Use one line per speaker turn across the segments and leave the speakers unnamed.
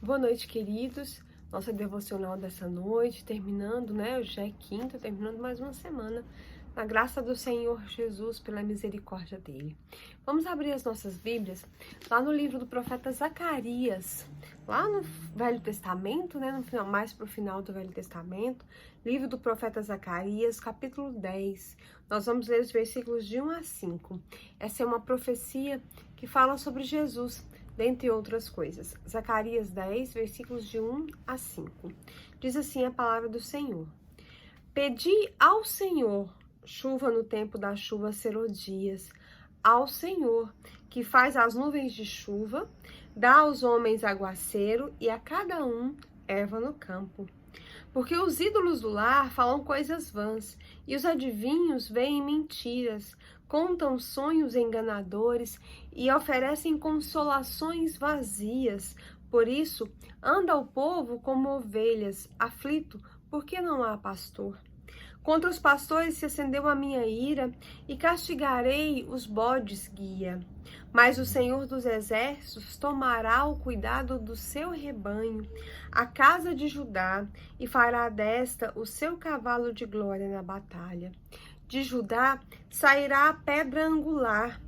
Boa noite, queridos. Nossa devocional dessa noite, terminando, né? Já é quinta, terminando mais uma semana. Na graça do Senhor Jesus, pela misericórdia dele. Vamos abrir as nossas Bíblias lá no livro do profeta Zacarias, lá no Velho Testamento, né? No final, mais para o final do Velho Testamento. Livro do profeta Zacarias, capítulo 10. Nós vamos ler os versículos de 1 a 5. Essa é uma profecia que fala sobre Jesus, dentre outras coisas. Zacarias 10, versículos de 1 a 5. Diz assim a palavra do Senhor: Pedi ao Senhor chuva no tempo da chuva serodias, ao Senhor que faz as nuvens de chuva, dá aos homens aguaceiro e a cada um erva no campo. Porque os ídolos do lar falam coisas vãs, e os adivinhos veem mentiras, contam sonhos enganadores e oferecem consolações vazias. Por isso, anda o povo como ovelhas, aflito, porque não há pastor. Contra os pastores se acendeu a minha ira, e castigarei os bodes guia. Mas o Senhor dos Exércitos tomará o cuidado do seu rebanho, a casa de Judá, e fará desta o seu cavalo de glória na batalha. De Judá sairá a pedra angular,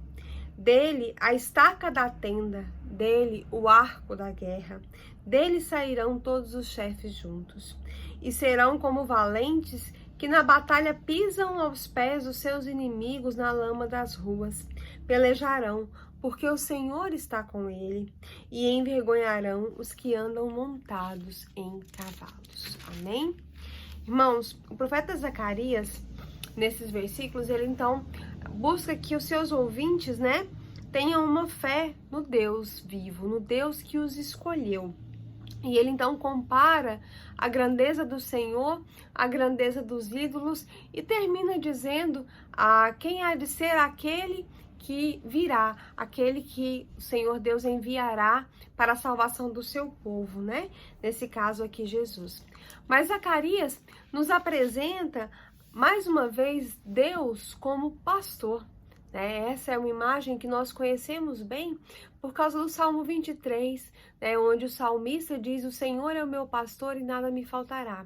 dele a estaca da tenda, dele o arco da guerra. Dele sairão todos os chefes juntos, e serão como valentes que na batalha pisam aos pés dos seus inimigos na lama das ruas. Pelejarão, porque o Senhor está com ele, e envergonharão os que andam montados em cavalos. Amém? Irmãos, o profeta Zacarias, nesses versículos, ele então busca que os seus ouvintes, né, tenham uma fé no Deus vivo, no Deus que os escolheu. E ele então compara a grandeza do Senhor, a grandeza dos ídolos, e termina dizendo quem há de ser aquele que virá, aquele que o Senhor Deus enviará para a salvação do seu povo, né? Nesse caso aqui, Jesus. Mas Zacarias nos apresenta, mais uma vez, Deus como pastor. Essa é uma imagem que nós conhecemos bem por causa do Salmo 23, onde o salmista diz: o Senhor é o meu pastor e nada me faltará.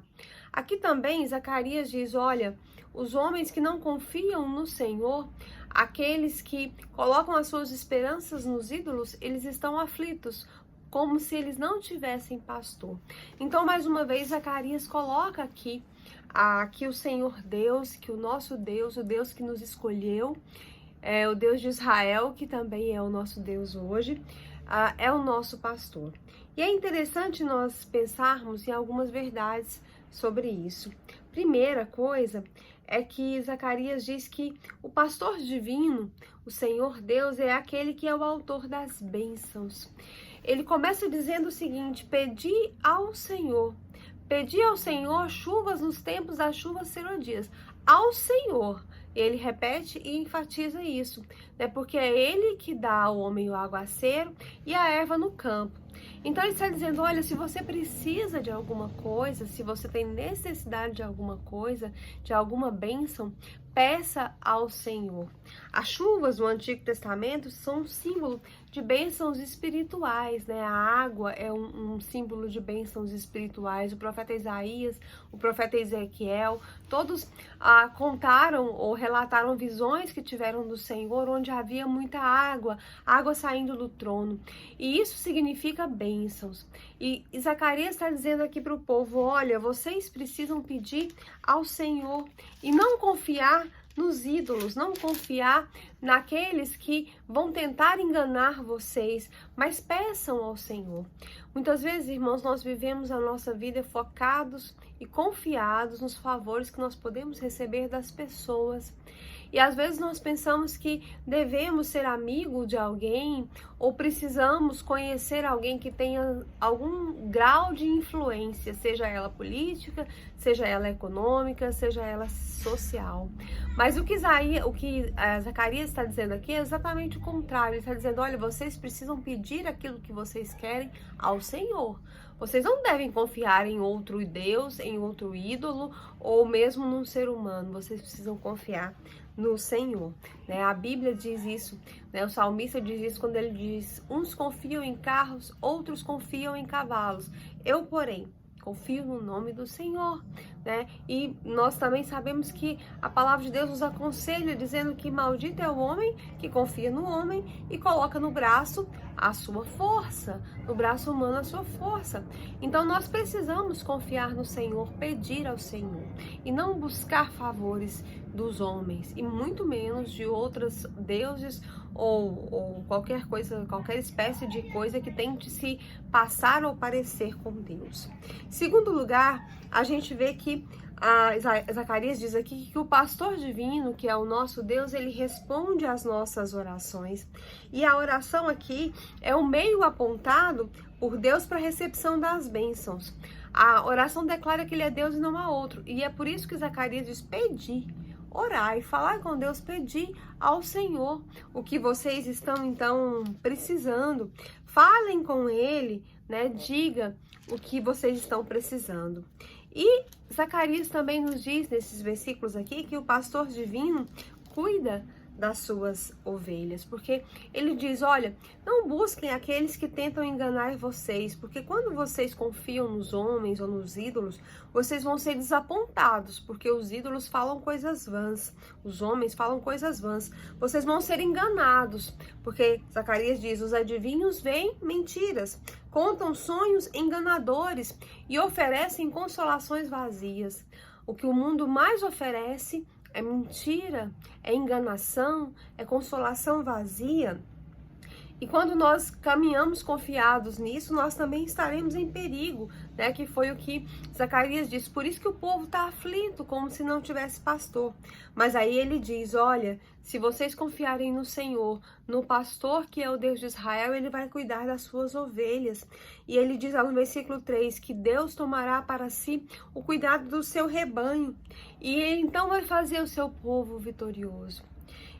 Aqui também Zacarias diz: olha, os homens que não confiam no Senhor, aqueles que colocam as suas esperanças nos ídolos, eles estão aflitos, como se eles não tivessem pastor. Então, mais uma vez, Zacarias coloca aqui que o Senhor Deus, que o nosso Deus, o Deus que nos escolheu, o Deus de Israel, que também é o nosso Deus hoje, é o nosso pastor. E é interessante nós pensarmos em algumas verdades sobre isso. Primeira coisa é que Zacarias diz que o pastor divino, o Senhor Deus, é aquele que é o autor das bênçãos. Ele começa dizendo o seguinte: pedi ao Senhor chuvas nos tempos das chuvas serodias. Ao Senhor. Ele repete e enfatiza isso, né? Porque é ele que dá ao homem o aguaceiro e a erva no campo. Então ele está dizendo: olha, se você precisa de alguma coisa, se você tem necessidade de alguma coisa, de alguma bênção, peça ao Senhor. As chuvas do Antigo Testamento são um símbolo de bênçãos espirituais, né? A água é um símbolo de bênçãos espirituais. O profeta Isaías, o profeta Ezequiel, todos contaram ou relataram visões que tiveram do Senhor, onde havia muita água saindo do trono. E isso significa bênçãos. E Zacarias está dizendo aqui para o povo: olha, vocês precisam pedir ao Senhor e não confiar nos ídolos, não confiar naqueles que vão tentar enganar vocês, mas peçam ao Senhor. Muitas vezes, irmãos, nós vivemos a nossa vida focados e confiados nos favores que nós podemos receber das pessoas. E às vezes nós pensamos que devemos ser amigo de alguém ou precisamos conhecer alguém que tenha algum grau de influência, seja ela política, seja ela econômica, seja ela social. Mas o que Zacarias está dizendo aqui é exatamente o contrário. Ele está dizendo: olha, vocês precisam pedir aquilo que vocês querem ao Senhor. Vocês não devem confiar em outro Deus, em outro ídolo ou mesmo num ser humano. Vocês precisam confiar no Senhor, né? A Bíblia diz isso, né? O salmista diz isso quando ele diz: uns confiam em carros, outros confiam em cavalos. Eu, porém, confio no nome do Senhor, né? E nós também sabemos que a palavra de Deus nos aconselha dizendo que maldito é o homem que confia no homem e coloca no braço a sua força, no braço humano a sua força. Então nós precisamos confiar no Senhor, pedir ao Senhor e não buscar favores dos homens e muito menos de outros deuses ou qualquer coisa, qualquer espécie de coisa que tente se passar ou parecer com Deus. Segundo lugar, a gente vê que Zacarias diz aqui que o pastor divino, que é o nosso Deus, ele responde às nossas orações. E a oração aqui é o meio apontado por Deus para a recepção das bênçãos. A oração declara que ele é Deus e não há outro. E é por isso que Zacarias diz: pedir, orar e falar com Deus, pedir ao Senhor o que vocês estão então precisando. Falem com ele, né? Diga o que vocês estão precisando. E Zacarias também nos diz nesses versículos aqui que o pastor divino cuida das suas ovelhas, porque ele diz: olha, não busquem aqueles que tentam enganar vocês, porque quando vocês confiam nos homens ou nos ídolos, vocês vão ser desapontados, porque os ídolos falam coisas vãs, os homens falam coisas vãs, vocês vão ser enganados, porque Zacarias diz: os adivinhos veem mentiras, contam sonhos enganadores e oferecem consolações vazias. O que o mundo mais oferece é mentira, é enganação, é consolação vazia. E quando nós caminhamos confiados nisso, nós também estaremos em perigo, né? Que foi o que Zacarias disse. Por isso que o povo está aflito, como se não tivesse pastor. Mas aí ele diz: olha, se vocês confiarem no Senhor, no pastor que é o Deus de Israel, ele vai cuidar das suas ovelhas. E ele diz lá no versículo 3 que Deus tomará para si o cuidado do seu rebanho. E ele então vai fazer o seu povo vitorioso.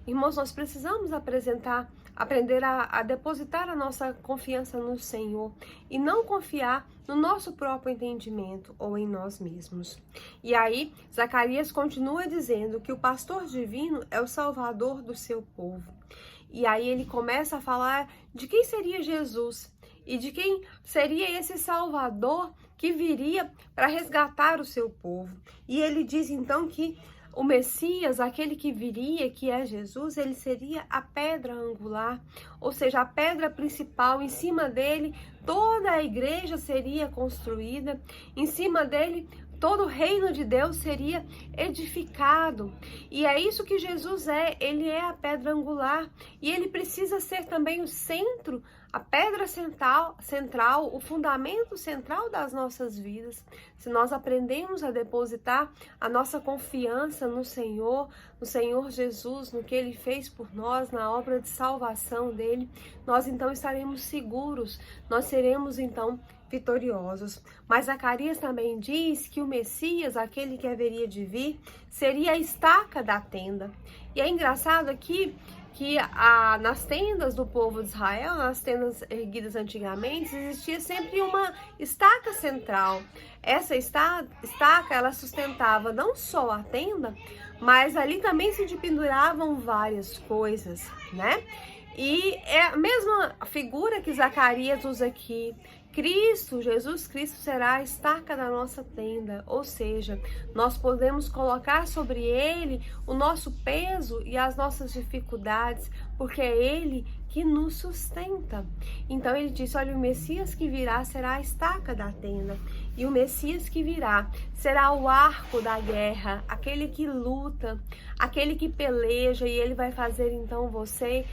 Irmãos, nós precisamos aprender a depositar a nossa confiança no Senhor e não confiar no nosso próprio entendimento ou em nós mesmos. E aí, Zacarias continua dizendo que o pastor divino é o salvador do seu povo. E aí ele começa a falar de quem seria Jesus e de quem seria esse salvador que viria para resgatar o seu povo. E ele diz então que o Messias, aquele que viria, que é Jesus, ele seria a pedra angular, ou seja, a pedra principal. Em cima dele, toda a igreja seria construída, em cima dele, todo o reino de Deus seria edificado. E é isso que Jesus é, ele é a pedra angular, e ele precisa ser também o centro, a pedra central, o fundamento central das nossas vidas. Se nós aprendemos a depositar a nossa confiança no Senhor Jesus, no que Ele fez por nós, na obra de salvação dele, nós então estaremos seguros, nós seremos então vitoriosos. Mas Zacarias também diz que o Messias, aquele que haveria de vir, seria a estaca da tenda. E é engraçado aqui que nas tendas do povo de Israel, nas tendas erguidas antigamente, existia sempre uma estaca central. Essa estaca, ela sustentava não só a tenda, mas ali também se penduravam várias coisas, né? E é a mesma figura que Zacarias usa aqui. Jesus Cristo será a estaca da nossa tenda, ou seja, nós podemos colocar sobre ele o nosso peso e as nossas dificuldades, porque é ele que nos sustenta. Então ele disse: olha, o Messias que virá será a estaca da tenda, e o Messias que virá será o arco da guerra, aquele que luta, aquele que peleja, e ele vai fazer então vocês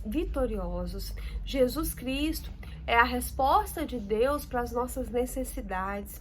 vitoriosos. Jesus Cristo é a resposta de Deus para as nossas necessidades.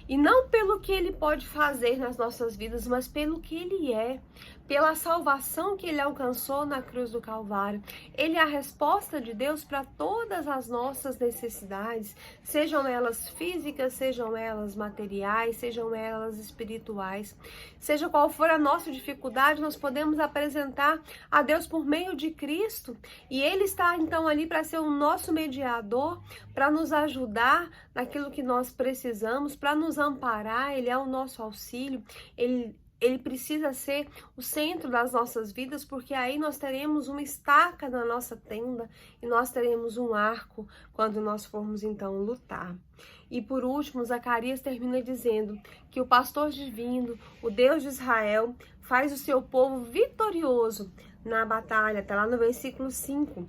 E não pelo que Ele pode fazer nas nossas vidas, mas pelo que Ele é, pela salvação que Ele alcançou na cruz do Calvário. Ele é a resposta de Deus para todas as nossas necessidades, sejam elas físicas, sejam elas materiais, sejam elas espirituais. Seja qual for a nossa dificuldade, nós podemos apresentar a Deus por meio de Cristo. E Ele está então ali para ser o nosso mediador, para nos ajudar naquilo que nós precisamos, para nos amparar. Ele é o nosso auxílio, Ele ele precisa ser o centro das nossas vidas, porque aí nós teremos uma estaca na nossa tenda e nós teremos um arco quando nós formos então lutar. E por último, Zacarias termina dizendo que o pastor divino, o Deus de Israel, faz o seu povo vitorioso na batalha. Está lá no versículo 5.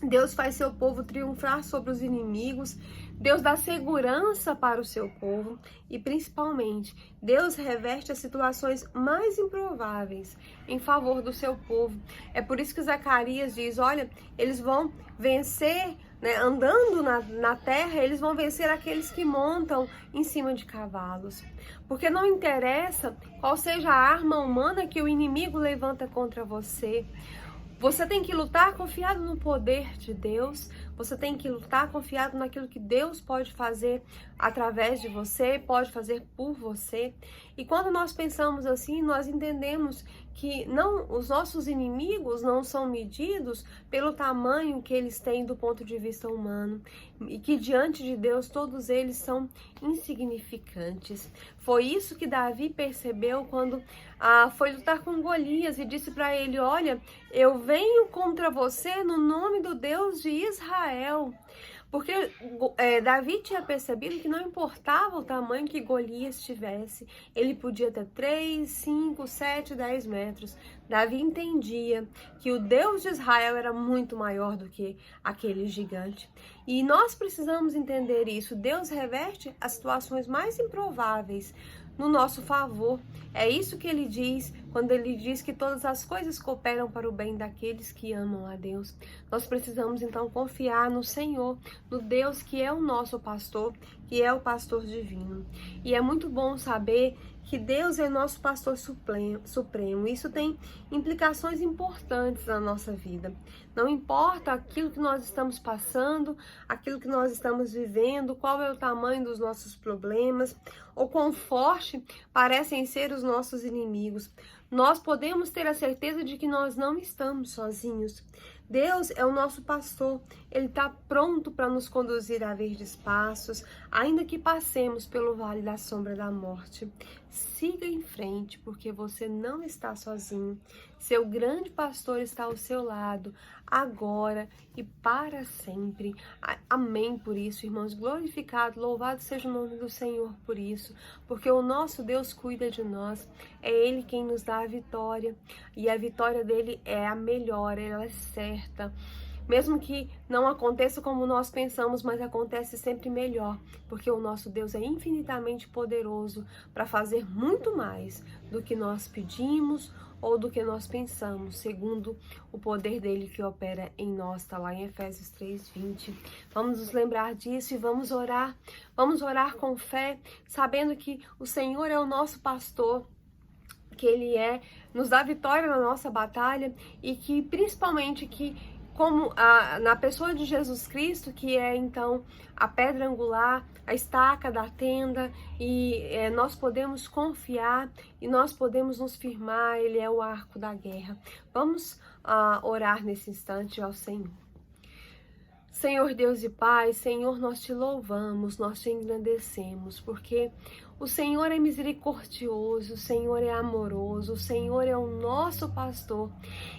Deus faz seu povo triunfar sobre os inimigos, Deus dá segurança para o seu povo e, principalmente, Deus reverte as situações mais improváveis em favor do seu povo. É por isso que Zacarias diz, olha, eles vão vencer, né, andando na terra, eles vão vencer aqueles que montam em cima de cavalos. Porque não interessa qual seja a arma humana que o inimigo levanta contra você. Você tem que lutar confiado no poder de Deus, você tem que lutar confiado naquilo que Deus pode fazer através de você, pode fazer por você. E quando nós pensamos assim, nós entendemos que os nossos inimigos não são medidos pelo tamanho que eles têm do ponto de vista humano e que diante de Deus todos eles são insignificantes. Foi isso que Davi percebeu quando foi lutar com Golias e disse para ele, olha, eu venho contra você no nome do Deus de Israel. Porque Davi tinha percebido que não importava o tamanho que Golias tivesse, ele podia ter 3, 5, 7, 10 metros. Davi entendia que o Deus de Israel era muito maior do que aquele gigante. E nós precisamos entender isso. Deus reverte as situações mais improváveis no nosso favor. É isso que ele diz quando ele diz que todas as coisas cooperam para o bem daqueles que amam a Deus. Nós precisamos então confiar no Senhor, no Deus que é o nosso pastor, que é o pastor divino. E é muito bom saber que Deus é nosso pastor supremo. Isso tem implicações importantes na nossa vida. Não importa aquilo que nós estamos passando, aquilo que nós estamos vivendo, qual é o tamanho dos nossos problemas, ou quão forte parecem ser os nossos inimigos. Nós podemos ter a certeza de que nós não estamos sozinhos. Deus é o nosso pastor, Ele está pronto para nos conduzir a verdes passos, ainda que passemos pelo vale da sombra da morte. Siga em frente, porque você não está sozinho. Seu grande pastor está ao seu lado, agora e para sempre. Amém por isso, irmãos. Glorificado, louvado seja o nome do Senhor por isso, porque o nosso Deus cuida de nós. É Ele quem nos dá a vitória, e a vitória dele é a melhor, ela é certa. Mesmo que não aconteça como nós pensamos, mas acontece sempre melhor, porque o nosso Deus é infinitamente poderoso para fazer muito mais do que nós pedimos ou do que nós pensamos, segundo o poder dele que opera em nós, está lá em Efésios 3:20. Vamos nos lembrar disso e vamos orar com fé, sabendo que o Senhor é o nosso pastor, que Ele nos dá vitória na nossa batalha e que principalmente como na pessoa de Jesus Cristo, que é então a pedra angular, a estaca da tenda, e nós podemos confiar e nós podemos nos firmar, Ele é o arco da guerra. Vamos orar nesse instante ao Senhor. Senhor Deus e Pai, Senhor, nós te louvamos, nós te engrandecemos, porque o Senhor é misericordioso, o Senhor é amoroso, o Senhor é o nosso pastor.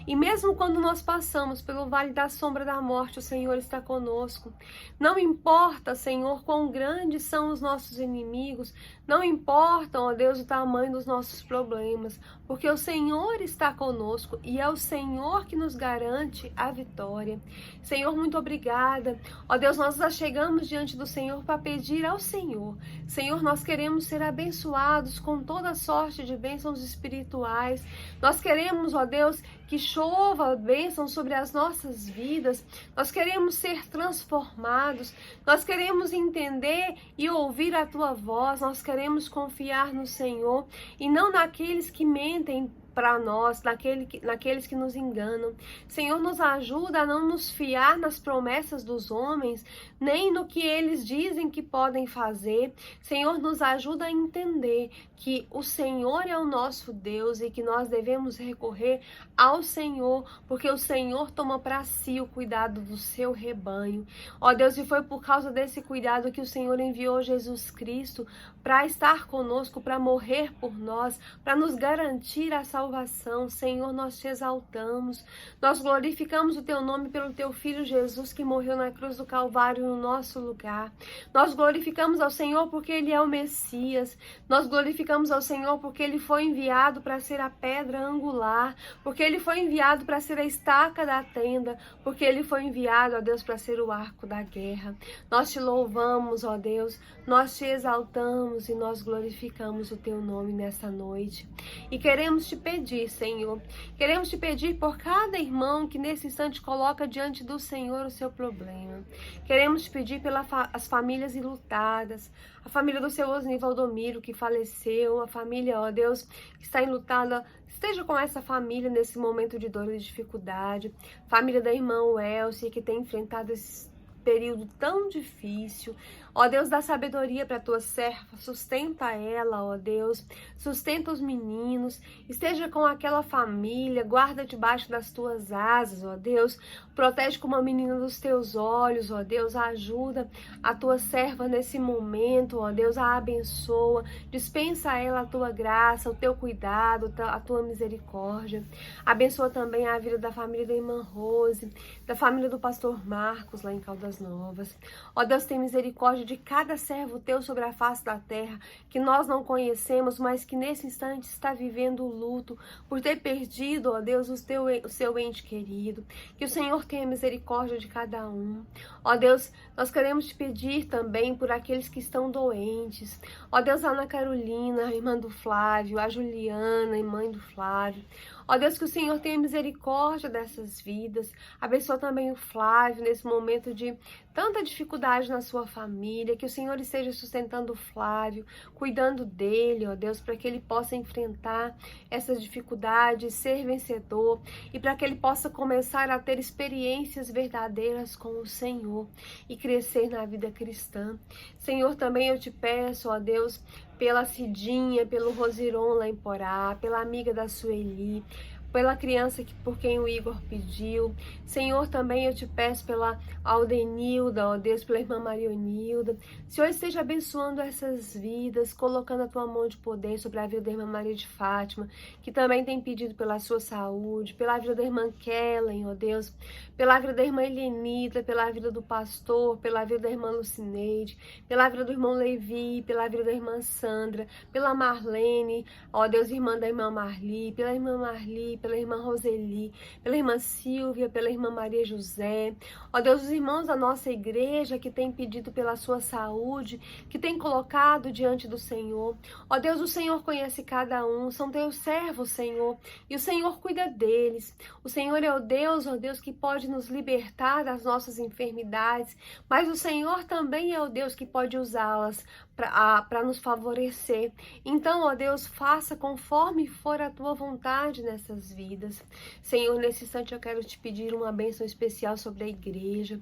E mesmo quando nós passamos pelo vale da sombra da morte, o Senhor está conosco. Não importa, Senhor, quão grandes são os nossos inimigos, não importa, ó Deus, o tamanho dos nossos problemas, porque o Senhor está conosco e é o Senhor que nos garante a vitória. Senhor, muito obrigada. Ó Deus, nós já chegamos diante do Senhor para pedir ao Senhor. Senhor, nós queremos ser abençoados com toda sorte de bênçãos espirituais. Nós queremos, ó Deus, que chova bênção sobre as nossas vidas. Nós queremos ser transformados. Nós queremos entender e ouvir a Tua voz. Nós queremos confiar no Senhor e não naqueles que mentem para nós, naqueles que nos enganam. Senhor, nos ajuda a não nos fiar nas promessas dos homens, nem no que eles dizem que podem fazer. Senhor, nos ajuda a entender que o Senhor é o nosso Deus e que nós devemos recorrer ao Senhor, porque o Senhor toma para si o cuidado do seu rebanho. Ó Deus, e foi por causa desse cuidado que o Senhor enviou Jesus Cristo para estar conosco, para morrer por nós, para nos garantir a salvação. Senhor, nós te exaltamos, nós glorificamos o teu nome pelo teu Filho Jesus, que morreu na cruz do Calvário no nosso lugar. Nós glorificamos ao Senhor porque Ele é o Messias, nós glorificamos ao Senhor porque Ele foi enviado para ser a pedra angular, porque Ele foi enviado para ser a estaca da tenda, porque Ele foi enviado, ó Deus, para ser o arco da guerra. Nós te louvamos, ó Deus, nós te exaltamos e nós glorificamos o teu nome nesta noite. E queremos te pedir, Senhor, queremos te pedir por cada irmão que nesse instante coloca diante do Senhor o seu problema. Queremos te pedir pelas famílias enlutadas, a família do seu Osni Valdomiro que faleceu, a família, ó Deus, que está enlutada. Esteja com essa família nesse momento de dor e dificuldade. Família da irmã Elsie, que tem enfrentado esse período tão difícil. Ó Deus, dá sabedoria para a tua serva, sustenta ela, ó Deus, sustenta os meninos, esteja com aquela família, guarda debaixo das tuas asas, ó Deus, protege como a menina dos teus olhos, ó Deus, ajuda a tua serva nesse momento, ó Deus, a abençoa, dispensa a ela a tua graça, o teu cuidado, a tua misericórdia. Abençoa também a vida da família da irmã Rose, da família do pastor Marcos, lá em Caldas Novas. Ó Deus, tem misericórdia de cada servo teu sobre a face da terra, que nós não conhecemos, mas que nesse instante está vivendo o luto por ter perdido, ó Deus, o seu ente querido. Que o Senhor tenha misericórdia de cada um. Ó Deus, nós queremos te pedir também por aqueles que estão doentes. Ó Deus, a Ana Carolina, a irmã do Flávio, a Juliana, a mãe do Flávio. Ó Deus, que o Senhor tenha misericórdia dessas vidas. Abençoa também o Flávio nesse momento de tanta dificuldade na sua família. Que o Senhor esteja sustentando o Flávio, cuidando dele, ó Deus, para que ele possa enfrentar essas dificuldades, ser vencedor e para que ele possa começar a ter experiências verdadeiras com o Senhor e crescer na vida cristã. Senhor, também eu te peço, ó Deus, pela Cidinha, pelo Rosiron lá em Porá, pela amiga da Sueli, pela criança por quem o Igor pediu. Senhor, também eu te peço pela Aldenilda, ó Deus, pela irmã Marionilda. Senhor, esteja abençoando essas vidas, colocando a tua mão de poder sobre a vida da irmã Maria de Fátima, que também tem pedido pela sua saúde, pela vida da irmã Kellen, ó Deus, pela vida da irmã Helenita, pela vida do pastor, pela vida da irmã Lucineide, pela vida do irmão Levi, pela vida da irmã Sandra, pela Marlene, ó Deus, irmã da irmã Marli, pela irmã Roseli, pela irmã Silvia, pela irmã Maria José. Ó Deus, os irmãos da nossa igreja que têm pedido pela sua saúde, que têm colocado diante do Senhor. Ó Deus, o Senhor conhece cada um, são teus servos, Senhor, e o Senhor cuida deles. O Senhor é o Deus, ó Deus, que pode nos libertar das nossas enfermidades, mas o Senhor também é o Deus que pode usá-las para nos favorecer. Então, ó Deus, faça conforme for a tua vontade nessas vidas. Senhor, nesse instante eu quero te pedir uma bênção especial sobre a igreja.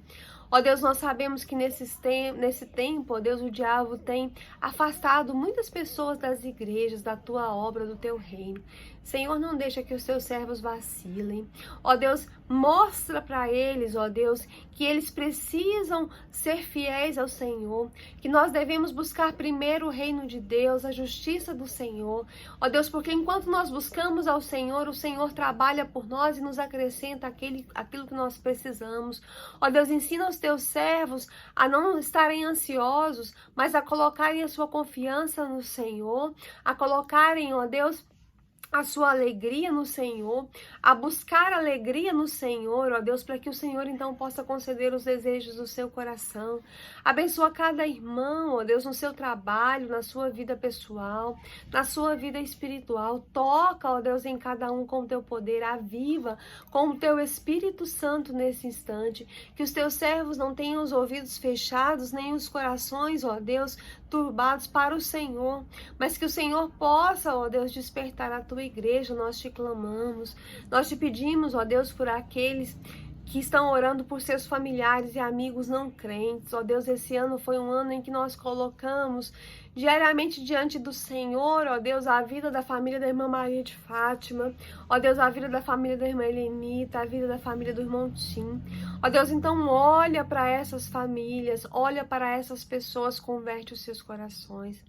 Ó Deus, nós sabemos que nesse tempo, ó Deus, o diabo tem afastado muitas pessoas das igrejas, da tua obra, do teu reino. Senhor, não deixa que os teus servos vacilem. Ó Deus, mostra para eles, ó Deus, que eles precisam ser fiéis ao Senhor, que nós devemos buscar primeiro o reino de Deus, a justiça do Senhor. Ó Deus, porque enquanto nós buscamos ao Senhor, o Senhor trabalha por nós e nos acrescenta aquilo que nós precisamos. Ó Deus, ensina os teus servos a não estarem ansiosos, mas a colocarem a sua confiança no Senhor, a colocarem, ó Deus, a sua alegria no Senhor, a buscar alegria no Senhor, ó Deus, para que o Senhor então possa conceder os desejos do seu coração. Abençoa cada irmão, ó Deus, no seu trabalho, na sua vida pessoal, na sua vida espiritual. Toca, ó Deus, em cada um com o teu poder, aviva com o teu Espírito Santo nesse instante, que os teus servos não tenham os ouvidos fechados, nem os corações, ó Deus, turbados para o Senhor, mas que o Senhor possa, ó Deus, despertar a tua tua igreja, nós te clamamos. Nós te pedimos, ó Deus, por aqueles que estão orando por seus familiares e amigos não crentes. Ó Deus, esse ano foi um ano em que nós colocamos diariamente diante do Senhor, ó Deus, a vida da família da irmã Maria de Fátima, ó Deus, a vida da família da irmã Helenita, a vida da família do irmão Tim. Ó Deus, então olha para essas famílias, olha para essas pessoas, converte os seus corações.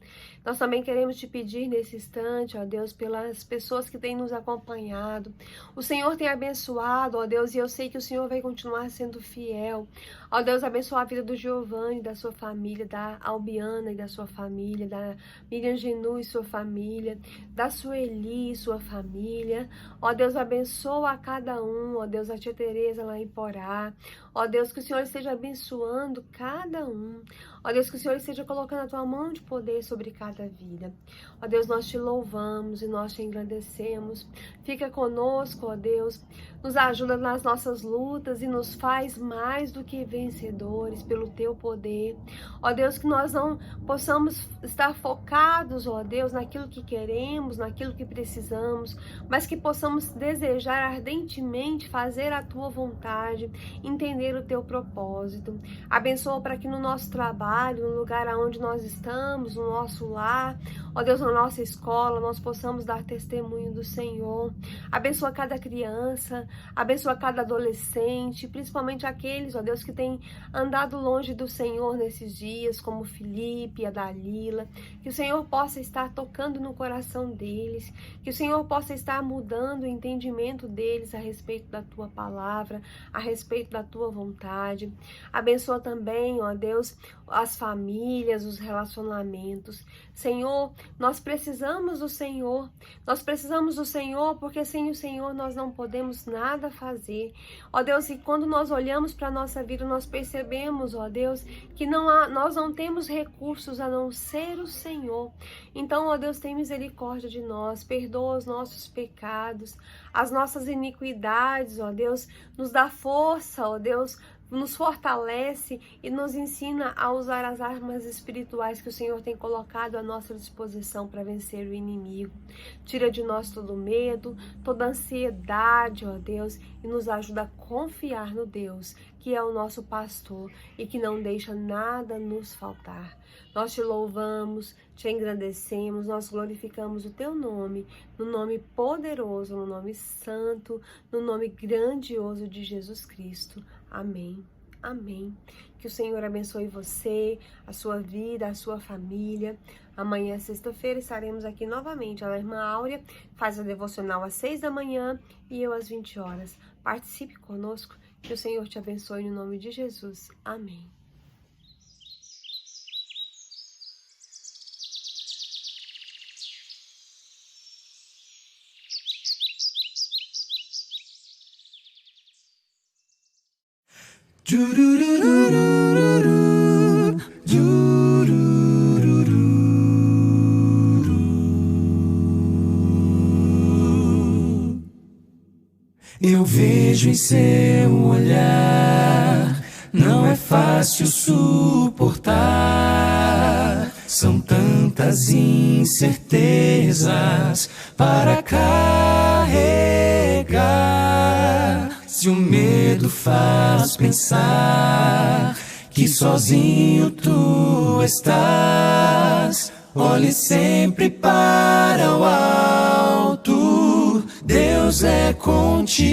Nós também queremos te pedir nesse instante, ó Deus, pelas pessoas que têm nos acompanhado. O Senhor tem abençoado, ó Deus, e eu sei que o Senhor vai continuar sendo fiel. Ó Deus, abençoa a vida do Giovanni, da sua família, da Albiana e da sua família, da Miriam Genu e sua família, da Sueli e sua família. Ó Deus, abençoa a cada um, ó Deus, a tia Tereza lá em Porá. Ó Deus, que o Senhor esteja abençoando cada um. Ó Deus, que o Senhor esteja colocando a tua mão de poder sobre cada vida. Ó Deus, nós te louvamos e nós te engrandecemos. Fica conosco, ó Deus. Nos ajuda nas nossas lutas e nos faz mais do que vencedores pelo teu poder. Ó Deus, que nós não possamos estar focados, ó Deus, naquilo que queremos, naquilo que precisamos, mas que possamos desejar ardentemente fazer a tua vontade, entender o teu propósito. Abençoa para que no nosso trabalho, no lugar onde nós estamos, no nosso lar, ó Deus, na nossa escola, nós possamos dar testemunho do Senhor. Abençoa cada criança, abençoa cada adolescente, principalmente aqueles, ó Deus, que têm andado longe do Senhor nesses dias, como Felipe, a Dalila. Que o Senhor possa estar tocando no coração deles, que o Senhor possa estar mudando o entendimento deles a respeito da tua palavra, a respeito da tua vontade. Abençoa também, ó Deus, as famílias, os relacionamentos. Senhor, nós precisamos do Senhor. Nós precisamos do Senhor porque sem o Senhor nós não podemos nada fazer. Ó Deus, e quando nós olhamos para a nossa vida, nós percebemos, ó Deus, que nós não temos recursos a não ser o Senhor. Então, ó Deus, tem misericórdia de nós, perdoa os nossos pecados, as nossas iniquidades, ó Deus, nos dá força, ó Deus, nos fortalece e nos ensina a usar as armas espirituais que o Senhor tem colocado à nossa disposição para vencer o inimigo. Tira de nós todo medo, toda ansiedade, ó Deus, e nos ajuda a confiar no Deus, que é o nosso pastor e que não deixa nada nos faltar. Nós te louvamos, te engrandecemos, nós glorificamos o teu nome, no nome poderoso, no nome santo, no nome grandioso de Jesus Cristo. Amém. Amém. Que o Senhor abençoe você, a sua vida, a sua família. Amanhã, sexta-feira, estaremos aqui novamente. A irmã Áurea faz a devocional às 6 da manhã e eu às 20 horas. Participe conosco. Que o Senhor te abençoe no nome de Jesus. Amém.
Eu vejo em seu olhar, não é fácil suportar. São tantas incertezas para carregar. Se o medo faz pensar que sozinho tu estás, olhe sempre para o alto, Deus é contigo.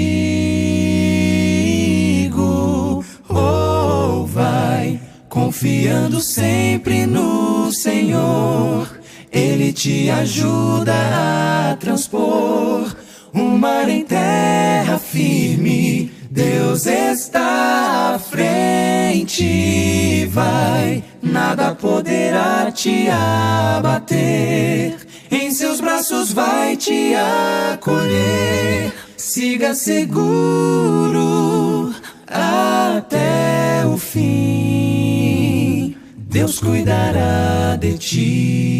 Oh, vai confiando sempre no Senhor, Ele te ajuda a transpor um mar em terra firme. Deus está à frente, vai, nada poderá te abater. Em seus braços vai te acolher. Siga seguro até o fim. Deus cuidará de ti.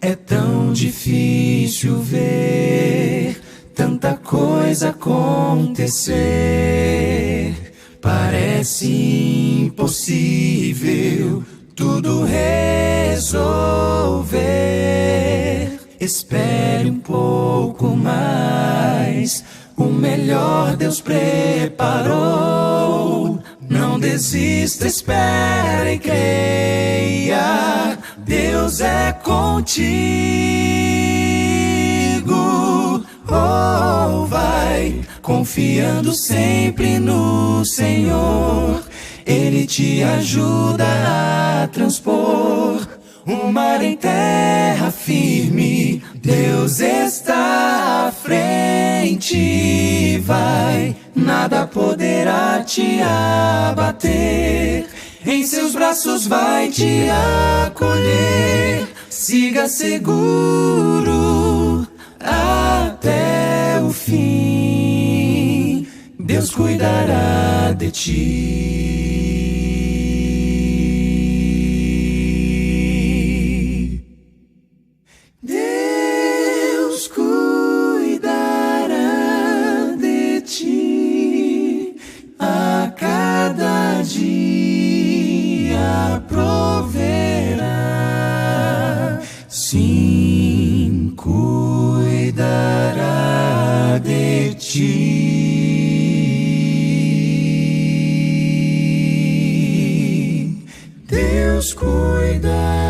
É tão difícil ver tanta coisa coisa acontecer. Parece impossível tudo resolver. Espere um pouco mais, o melhor Deus preparou. Não desista, espere e creia, Deus é contigo. Oh, vai confiando sempre no Senhor, Ele te ajuda a transpor o mar em terra firme. Deus está à frente, vai, nada poderá te abater. Em seus braços vai te acolher. Siga seguro até o fim, Deus cuidará de ti. Deus cuidará de ti, a cada dia proverá. Sim, cuidará de ti. Deus cuidará.